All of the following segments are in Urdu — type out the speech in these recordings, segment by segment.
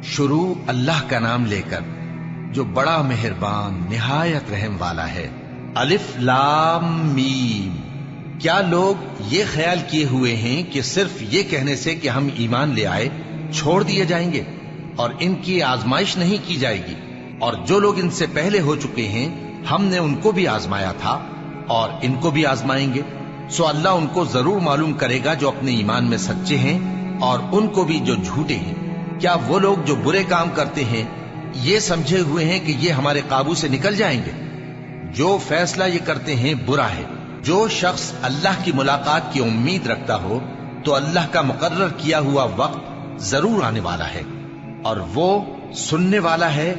شروع اللہ کا نام لے کر جو بڑا مہربان نہایت رحم والا ہے۔ الف لام میم۔ کیا لوگ یہ خیال کیے ہوئے ہیں کہ صرف یہ کہنے سے کہ ہم ایمان لے آئے چھوڑ دیے جائیں گے اور ان کی آزمائش نہیں کی جائے گی؟ اور جو لوگ ان سے پہلے ہو چکے ہیں ہم نے ان کو بھی آزمایا تھا اور ان کو بھی آزمائیں گے، سو اللہ ان کو ضرور معلوم کرے گا جو اپنے ایمان میں سچے ہیں اور ان کو بھی جو جھوٹے ہیں۔ کیا وہ لوگ جو برے کام کرتے ہیں یہ سمجھے ہوئے ہیں کہ یہ ہمارے قابو سے نکل جائیں گے؟ جو فیصلہ یہ کرتے ہیں برا ہے۔ جو شخص اللہ کی ملاقات کی امید رکھتا ہو تو اللہ کا مقرر کیا ہوا وقت ضرور آنے والا ہے، اور وہ سننے والا ہے،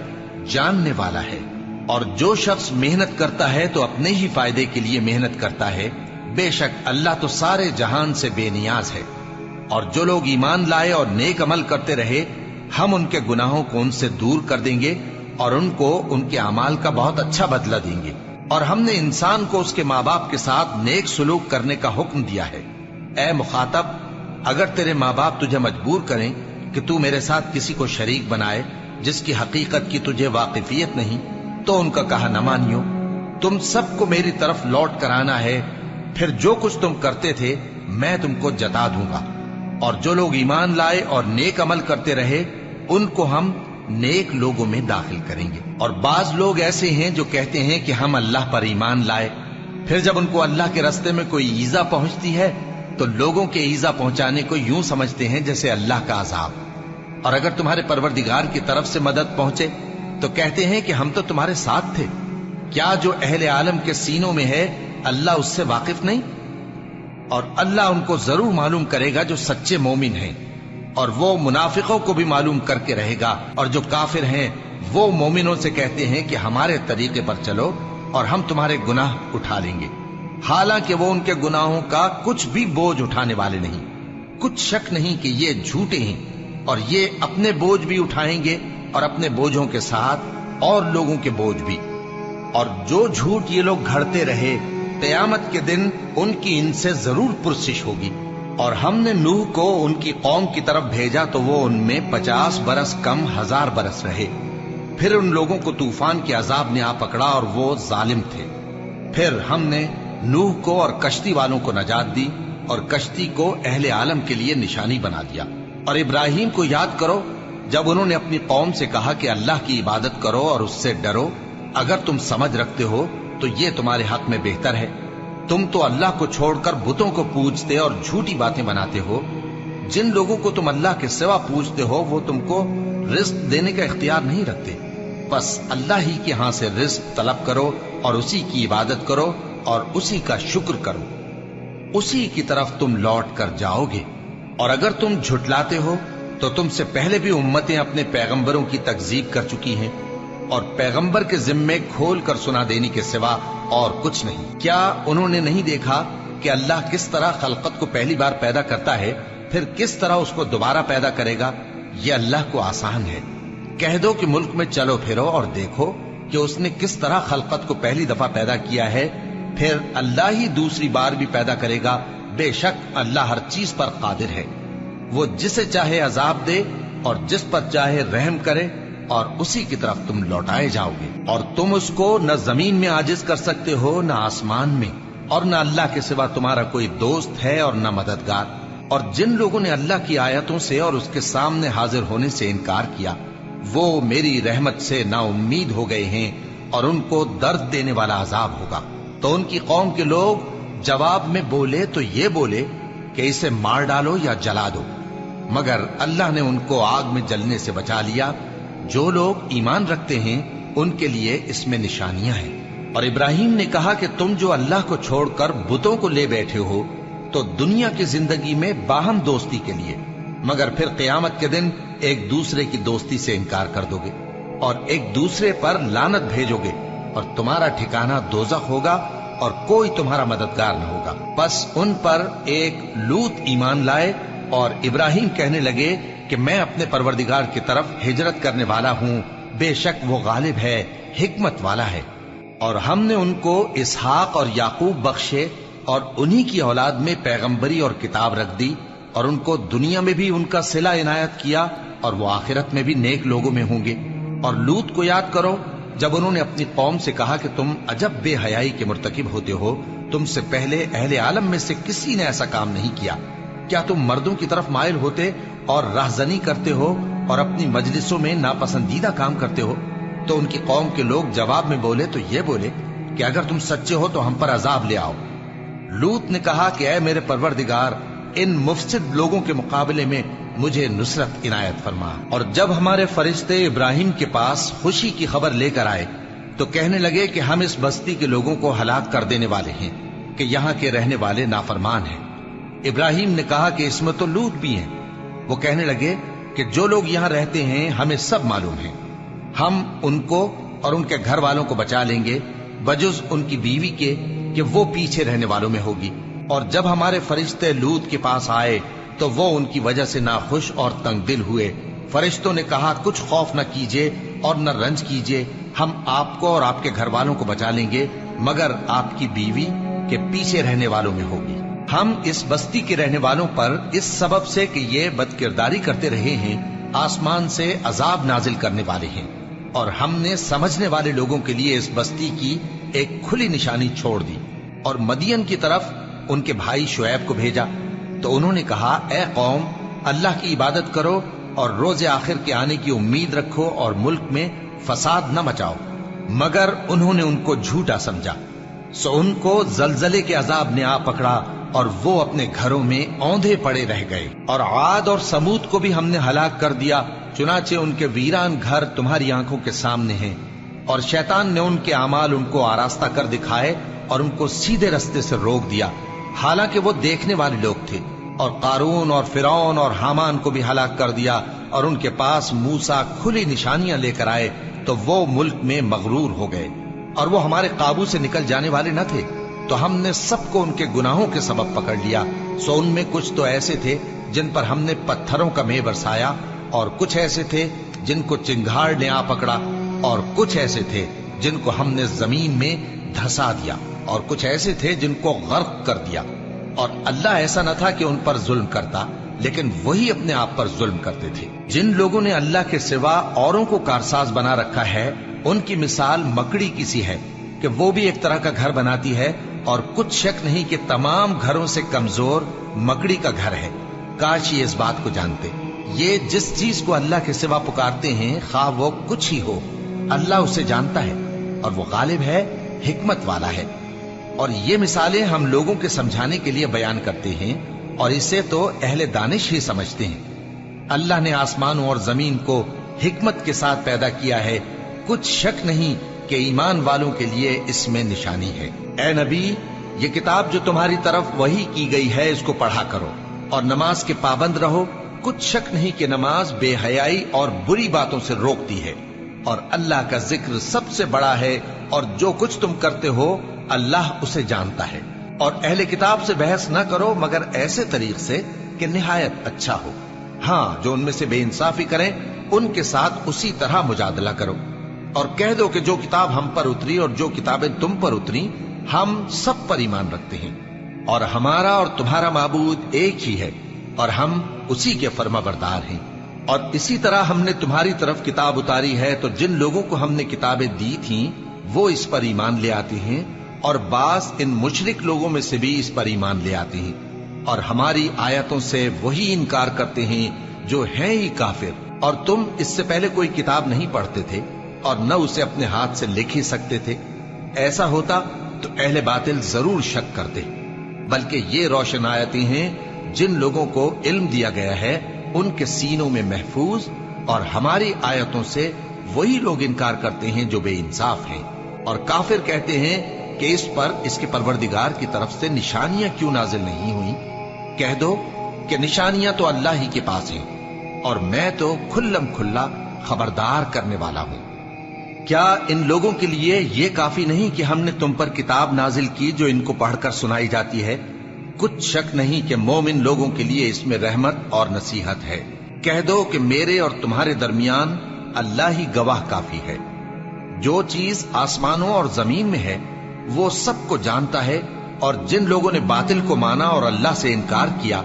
جاننے والا ہے۔ اور جو شخص محنت کرتا ہے تو اپنے ہی فائدے کے لیے محنت کرتا ہے، بے شک اللہ تو سارے جہان سے بے نیاز ہے۔ اور جو لوگ ایمان لائے اور نیک عمل کرتے رہے ہم ان کے گناہوں کو ان سے دور کر دیں گے اور ان کو ان کے اعمال کا بہت اچھا بدلہ دیں گے۔ اور ہم نے انسان کو اس کے ماں باپ کے ساتھ نیک سلوک کرنے کا حکم دیا ہے۔ اے مخاطب، اگر تیرے ماں باپ تجھے مجبور کریں کہ تو میرے ساتھ کسی کو شریک بنائے جس کی حقیقت کی تجھے واقفیت نہیں تو ان کا کہا نہ مانیو۔ تم سب کو میری طرف لوٹ کر آنا ہے، پھر جو کچھ تم کرتے تھے میں تم کو جتا دوں گا۔ اور جو لوگ ایمان لائے اور نیک عمل کرتے رہے ان کو ہم نیک لوگوں میں داخل کریں گے۔ اور بعض لوگ ایسے ہیں جو کہتے ہیں کہ ہم اللہ پر ایمان لائے، پھر جب ان کو اللہ کے راستے میں کوئی ایذا پہنچتی ہے تو لوگوں کے ایذا پہنچانے کو یوں سمجھتے ہیں جیسے اللہ کا عذاب۔ اور اگر تمہارے پروردگار کی طرف سے مدد پہنچے تو کہتے ہیں کہ ہم تو تمہارے ساتھ تھے۔ کیا جو اہل عالم کے سینوں میں ہے اللہ اس سے واقف نہیں؟ اور اللہ ان کو ضرور معلوم کرے گا جو سچے مومن ہیں، اور وہ منافقوں کو بھی معلوم کر کے رہے گا۔ اور جو کافر ہیں وہ مومنوں سے کہتے ہیں کہ ہمارے طریقے پر چلو اور ہم تمہارے گناہ اٹھا لیں گے، حالانکہ وہ ان کے گناہوں کا کچھ بھی بوجھ اٹھانے والے نہیں۔ کچھ شک نہیں کہ یہ جھوٹے ہیں اور یہ اپنے بوجھ بھی اٹھائیں گے اور اپنے بوجھوں کے ساتھ اور لوگوں کے بوجھ بھی۔ اور جو جھوٹ یہ لوگ گھڑتے رہے قیامت کے دن ان کی ان سے ضرور پرسش ہوگی۔ اور ہم نے نوح کو ان کی قوم کی طرف بھیجا تو وہ ان میں 50 برس کم 1000 برس رہے۔ پھر ان لوگوں کو طوفان کے عذاب نے آ پکڑا اور وہ ظالم تھے۔ پھر ہم نے نوح کو اور کشتی والوں کو نجات دی اور کشتی کو اہل عالم کے لیے نشانی بنا دیا۔ اور ابراہیم کو یاد کرو جب انہوں نے اپنی قوم سے کہا کہ اللہ کی عبادت کرو اور اس سے ڈرو، اگر تم سمجھ رکھتے ہو تو یہ تمہارے حق میں بہتر ہے۔ تم تو اللہ کو چھوڑ کر بتوں کو پوجتے اور جھوٹی باتیں بناتے ہو۔ جن لوگوں کو تم اللہ کے سوا پوجتے ہو وہ تم کو رزق دینے کا اختیار نہیں رکھتے، بس اللہ ہی کے ہاں سے رزق طلب کرو اور اسی کی عبادت کرو اور اسی کا شکر کرو، اسی کی طرف تم لوٹ کر جاؤ گے۔ اور اگر تم جھٹلاتے ہو تو تم سے پہلے بھی امتیں اپنے پیغمبروں کی تکذیب کر چکی ہیں، اور پیغمبر کے ذمے کھول کر سنا دینے کے سوا اور کچھ نہیں۔ کیا انہوں نے نہیں دیکھا کہ اللہ کس طرح خلقت کو پہلی بار پیدا کرتا ہے پھر کس طرح اس کو دوبارہ پیدا کرے گا؟ یہ اللہ کو آسان ہے۔ کہہ دو کہ ملک میں چلو پھرو اور دیکھو کہ اس نے کس طرح خلقت کو پہلی دفعہ پیدا کیا ہے، پھر اللہ ہی دوسری بار بھی پیدا کرے گا۔ بے شک اللہ ہر چیز پر قادر ہے۔ وہ جسے چاہے عذاب دے اور جس پر چاہے رحم کرے، اور اسی کی طرف تم لوٹائے جاؤ گے۔ اور تم اس کو نہ زمین میں عاجز کر سکتے ہو نہ آسمان میں، اور نہ اللہ کے سوا تمہارا کوئی دوست ہے اور نہ مددگار۔ اور جن لوگوں نے اللہ کی آیتوں سے اور اس کے سامنے حاضر ہونے سے انکار کیا وہ میری رحمت سے نا امید ہو گئے ہیں اور ان کو درد دینے والا عذاب ہوگا۔ تو ان کی قوم کے لوگ جواب میں بولے تو یہ بولے کہ اسے مار ڈالو یا جلا دو، مگر اللہ نے ان کو آگ میں جلنے سے بچا لیا۔ جو لوگ ایمان رکھتے ہیں ان کے لیے اس میں نشانیاں ہیں۔ اور ابراہیم نے کہا کہ تم جو اللہ کو چھوڑ کر بتوں کو لے بیٹھے ہو تو دنیا کی زندگی میں باہم دوستی کے لیے، مگر پھر قیامت کے دن ایک دوسرے کی دوستی سے انکار کر دو گے اور ایک دوسرے پر لعنت بھیجو گے، اور تمہارا ٹھکانہ دوزخ ہوگا اور کوئی تمہارا مددگار نہ ہوگا۔ بس ان پر ایک لوط ایمان لائے اور ابراہیم کہنے لگے کہ میں اپنے پروردگار کی طرف ہجرت کرنے والا ہوں، بے شک وہ غالب ہے، حکمت والا ہے۔ اور ہم نے ان کو اسحاق اور یعقوب بخشے اور انہی کی اولاد میں پیغمبری اور کتاب رکھ دی، اور ان کو دنیا میں بھی ان کا صلہ عنایت کیا اور وہ آخرت میں بھی نیک لوگوں میں ہوں گے۔ اور لوط کو یاد کرو جب انہوں نے اپنی قوم سے کہا کہ تم عجب بے حیائی کے مرتکب ہوتے ہو، تم سے پہلے اہل عالم میں سے کسی نے ایسا کام نہیں کیا۔ کیا تم مردوں کی طرف مائل ہوتے اور راہزنی کرتے ہو اور اپنی مجلسوں میں ناپسندیدہ کام کرتے ہو؟ تو ان کی قوم کے لوگ جواب میں بولے تو یہ بولے کہ اگر تم سچے ہو تو ہم پر عذاب لے آؤ۔ لوط نے کہا کہ اے میرے پروردگار، ان مفسد لوگوں کے مقابلے میں مجھے نصرت عنایت فرما۔ اور جب ہمارے فرشتے ابراہیم کے پاس خوشی کی خبر لے کر آئے تو کہنے لگے کہ ہم اس بستی کے لوگوں کو ہلاک کر دینے والے ہیں کہ یہاں کے رہنے والے نافرمان ہیں۔ ابراہیم نے کہا کہ اس میں تو لوط بھی ہیں۔ وہ کہنے لگے کہ جو لوگ یہاں رہتے ہیں ہمیں سب معلوم ہیں، ہم ان کو اور ان کے گھر والوں کو بچا لیں گے بجز ان کی بیوی کے کہ وہ پیچھے رہنے والوں میں ہوگی۔ اور جب ہمارے فرشتے لوط کے پاس آئے تو وہ ان کی وجہ سے ناخوش اور تنگ دل ہوئے۔ فرشتوں نے کہا کچھ خوف نہ کیجیے اور نہ رنج کیجیے، ہم آپ کو اور آپ کے گھر والوں کو بچا لیں گے مگر آپ کی بیوی کے پیچھے رہنے والوں میں ہوگی۔ ہم اس بستی کے رہنے والوں پر اس سبب سے کہ یہ بد کرداری کرتے رہے ہیں آسمان سے عذاب نازل کرنے والے ہیں، اور ہم نے سمجھنے والے لوگوں کے لیے اس بستی کی ایک کھلی نشانی چھوڑ دی۔ اور مدین کی طرف ان کے بھائی شعیب کو بھیجا تو انہوں نے کہا اے قوم، اللہ کی عبادت کرو اور روز آخر کے آنے کی امید رکھو اور ملک میں فساد نہ مچاؤ، مگر انہوں نے ان کو جھوٹا سمجھا، سو ان کو زلزلے کے عذاب نے آ پکڑا اور وہ اپنے گھروں میں اوندھے پڑے رہ گئے۔ اور عاد اور سمود کو بھی ہم نے ہلاک کر دیا، چنانچہ ان کے ویران گھر تمہاری آنکھوں کے سامنے ہیں۔ اور شیطان نے ان کے اعمال ان کو آراستہ کر دکھائے اور ان کو سیدھے رستے سے روک دیا، حالانکہ وہ دیکھنے والے لوگ تھے۔ اور قارون اور فرعون اور حامان کو بھی ہلاک کر دیا، اور ان کے پاس موسیٰ کھلی نشانیاں لے کر آئے تو وہ ملک میں مغرور ہو گئے، اور وہ ہمارے قابو سے نکل جانے والے نہ تھے، تو ہم نے سب کو ان کے گناہوں کے سبب پکڑ لیا۔ سو ان میں کچھ تو ایسے تھے جن پر ہم نے پتھروں کا مے برسایا، اور کچھ ایسے تھے جن کو چنگھاڑ نے آ پکڑا، اور کچھ ایسے تھے جن کو ہم نے زمین میں دھسا دیا، اور کچھ ایسے تھے جن کو غرق کر دیا۔ اور اللہ ایسا نہ تھا کہ ان پر ظلم کرتا، لیکن وہی اپنے آپ پر ظلم کرتے تھے۔ جن لوگوں نے اللہ کے سوا اوروں کو کارساز بنا رکھا ہے، ان کی مثال مکڑی کی سی ہے کہ وہ بھی ایک طرح کا گھر بناتی ہے، اور کچھ شک نہیں کہ تمام گھروں سے کمزور مکڑی کا گھر ہے۔ کاش یہ اس بات کو جانتے۔ یہ جس چیز کو اللہ کے سوا پکارتے ہیں خواہ وہ کچھ ہی ہو، اللہ اسے جانتا ہے، اور وہ غالب ہے، حکمت والا ہے۔ اور یہ مثالیں ہم لوگوں کے سمجھانے کے لیے بیان کرتے ہیں، اور اسے تو اہل دانش ہی سمجھتے ہیں۔ اللہ نے آسمانوں اور زمین کو حکمت کے ساتھ پیدا کیا ہے، کچھ شک نہیں کہ ایمان والوں کے لیے اس میں نشانی ہے۔ اے نبی، یہ کتاب جو تمہاری طرف وحی کی گئی ہے اس کو پڑھا کرو، اور نماز کے پابند رہو، کچھ شک نہیں کہ نماز بے حیائی اور بری باتوں سے روکتی ہے، اور اللہ کا ذکر سب سے بڑا ہے، اور جو کچھ تم کرتے ہو اللہ اسے جانتا ہے۔ اور اہل کتاب سے بحث نہ کرو مگر ایسے طریق سے کہ نہایت اچھا ہو۔ ہاں، جو ان میں سے بے انصافی کریں ان کے ساتھ اسی طرح مجادلہ کرو، اور کہہ دو کہ جو کتاب ہم پر اتری اور جو کتابیں تم پر اتری ہم سب پر ایمان رکھتے ہیں، اور ہمارا اور تمہارا معبود ایک ہی ہے، اور ہم اسی کے فرما بردار ہیں۔ اور اسی طرح ہم نے تمہاری طرف کتاب اتاری ہے تو جن لوگوں کو ہم نے کتابیں دی تھیں وہ اس پر ایمان لے آتے ہیں، اور بعض ان مشرک لوگوں میں سے بھی اس پر ایمان لے آتے ہیں، اور ہماری آیتوں سے وہی انکار کرتے ہیں جو ہیں ہی کافر۔ اور تم اس سے پہلے کوئی کتاب نہیں پڑھتے تھے اور نہ اسے اپنے ہاتھ سے لکھ ہی سکتے تھے، ایسا ہوتا تو اہل باطل ضرور شک کرتے، بلکہ یہ روشن آیتیں ہیں جن لوگوں کو علم دیا گیا ہے ان کے سینوں میں محفوظ، اور ہماری آیتوں سے وہی لوگ انکار کرتے ہیں جو بے انصاف ہیں۔ اور کافر کہتے ہیں کہ اس پر اس کے پروردگار کی طرف سے نشانیاں کیوں نازل نہیں ہوئیں؟ کہہ دو کہ نشانیاں تو اللہ ہی کے پاس ہیں، اور میں تو کھلم کھلا خبردار کرنے والا ہوں۔ کیا ان لوگوں کے لیے یہ کافی نہیں کہ ہم نے تم پر کتاب نازل کی جو ان کو پڑھ کر سنائی جاتی ہے؟ کچھ شک نہیں کہ مومن لوگوں کے لیے اس میں رحمت اور نصیحت ہے۔ کہہ دو کہ میرے اور تمہارے درمیان اللہ ہی گواہ کافی ہے۔ جو چیز آسمانوں اور زمین میں ہے وہ سب کو جانتا ہے، اور جن لوگوں نے باطل کو مانا اور اللہ سے انکار کیا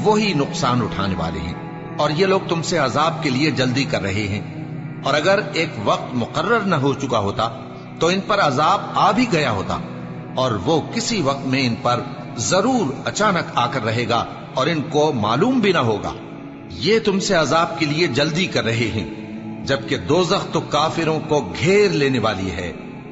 وہی نقصان اٹھانے والے ہیں۔ اور یہ لوگ تم سے عذاب کے لیے جلدی کر رہے ہیں، اور اگر ایک وقت مقرر نہ ہو چکا ہوتا تو ان پر عذاب آ بھی گیا ہوتا، اور وہ کسی وقت میں ان پر ضرور اچانک آ کر رہے گا اور ان کو معلوم بھی نہ ہوگا۔ یہ تم سے عذاب کے لیے جلدی کر رہے ہیں، جبکہ دوزخ تو کافروں کو گھیر لینے والی ہے۔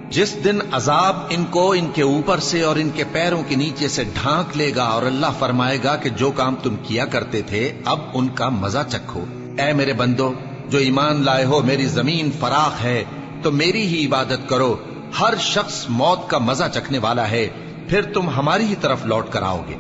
جس دن عذاب ان کو ان کے اوپر سے اور ان کے پیروں کے نیچے سے ڈھانک لے گا، اور اللہ فرمائے گا کہ جو کام تم کیا کرتے تھے اب ان کا مزہ چکھو۔ اے میرے بندو جو ایمان لائے ہو، میری زمین فراخ ہے تو میری ہی عبادت کرو۔ ہر شخص موت کا مزہ چکھنے والا ہے، پھر تم ہماری ہی طرف لوٹ کر آؤ گے۔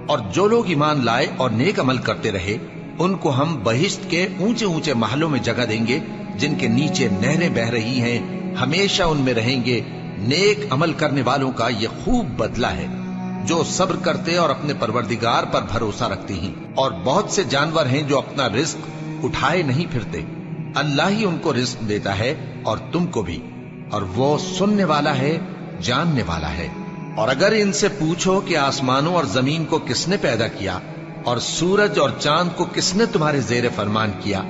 اور جو لوگ ایمان لائے اور نیک عمل کرتے رہے، ان کو ہم بہشت کے اونچے اونچے محلوں میں جگہ دیں گے، جن کے نیچے نہریں بہ رہی ہیں، ہمیشہ ان میں رہیں گے۔ نیک عمل کرنے والوں کا یہ خوب بدلہ ہے، جو صبر کرتے اور اپنے پروردگار پر بھروسہ رکھتے ہیں۔ اور بہت سے جانور ہیں جو اپنا رزق اٹھائے نہیں پھرتے، اللہ ہی ان کو رزق دیتا ہے اور تم کو بھی، اور وہ سننے والا ہے، جاننے والا ہے۔ اور اگر ان سے پوچھو کہ آسمانوں اور زمین کو کس نے پیدا کیا اور سورج اور چاند کو کس نے تمہارے زیر فرمان کیا،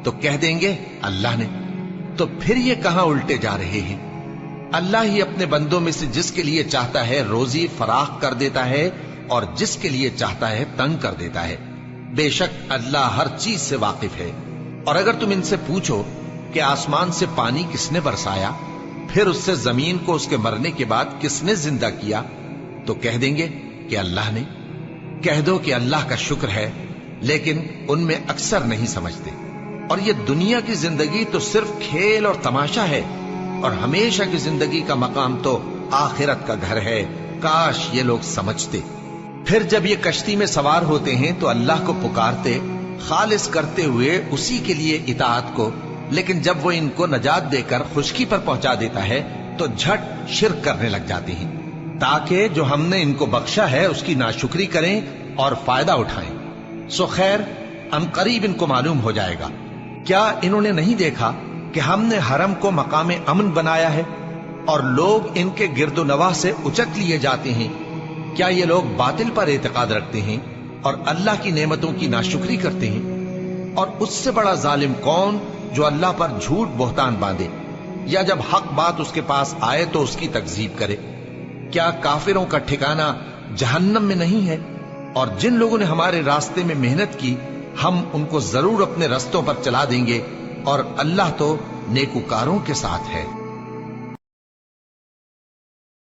تو کہہ دیں گے اللہ نے۔ تو پھر یہ کہاں الٹے جا رہے ہیں؟ اللہ ہی اپنے بندوں میں سے جس کے لیے چاہتا ہے روزی فراخ کر دیتا ہے، اور جس کے لیے چاہتا ہے تنگ کر دیتا ہے۔ بے شک اللہ ہر چیز سے واقف ہے۔ اور اگر تم ان سے پوچھو کہ آسمان سے پانی کس نے برسایا، پھر اس سے زمین کو اس کے مرنے کے بعد کس نے زندہ کیا، تو کہہ دیں گے کہ اللہ نے۔ کہہ دو کہ اللہ کا شکر ہے، لیکن ان میں اکثر نہیں سمجھتے۔ اور یہ دنیا کی زندگی تو صرف کھیل اور تماشا ہے، اور ہمیشہ کی زندگی کا مقام تو آخرت کا گھر ہے۔ کاش یہ لوگ سمجھتے۔ پھر جب یہ کشتی میں سوار ہوتے ہیں تو اللہ کو پکارتے، خالص کرتے ہوئے اسی کے لیے اطاعت کو، لیکن جب وہ ان کو نجات دے کر خشکی پر پہنچا دیتا ہے تو جھٹ شرک کرنے لگ جاتے ہیں، تاکہ جو ہم نے ان کو بخشا ہے اس کی ناشکری کریں اور فائدہ اٹھائیں۔ سو خیر ان قریب ان کو معلوم ہو جائے گا۔ کیا انہوں نے نہیں دیکھا کہ ہم نے حرم کو مقام امن بنایا ہے اور لوگ ان کے گرد و نواح سے اچک لیے جاتے ہیں؟ کیا یہ لوگ باطل پر اعتقاد رکھتے ہیں اور اللہ کی نعمتوں کی ناشکری کرتے ہیں؟ اور اس سے بڑا ظالم کون جو اللہ پر جھوٹ بہتان باندھے، یا جب حق بات اس کے پاس آئے تو اس کی تکذیب کرے؟ کیا کافروں کا ٹھکانہ جہنم میں نہیں ہے؟ اور جن لوگوں نے ہمارے راستے میں محنت کی ہم ان کو ضرور اپنے رستوں پر چلا دیں گے، اور اللہ تو نیکوکاروں کے ساتھ ہے۔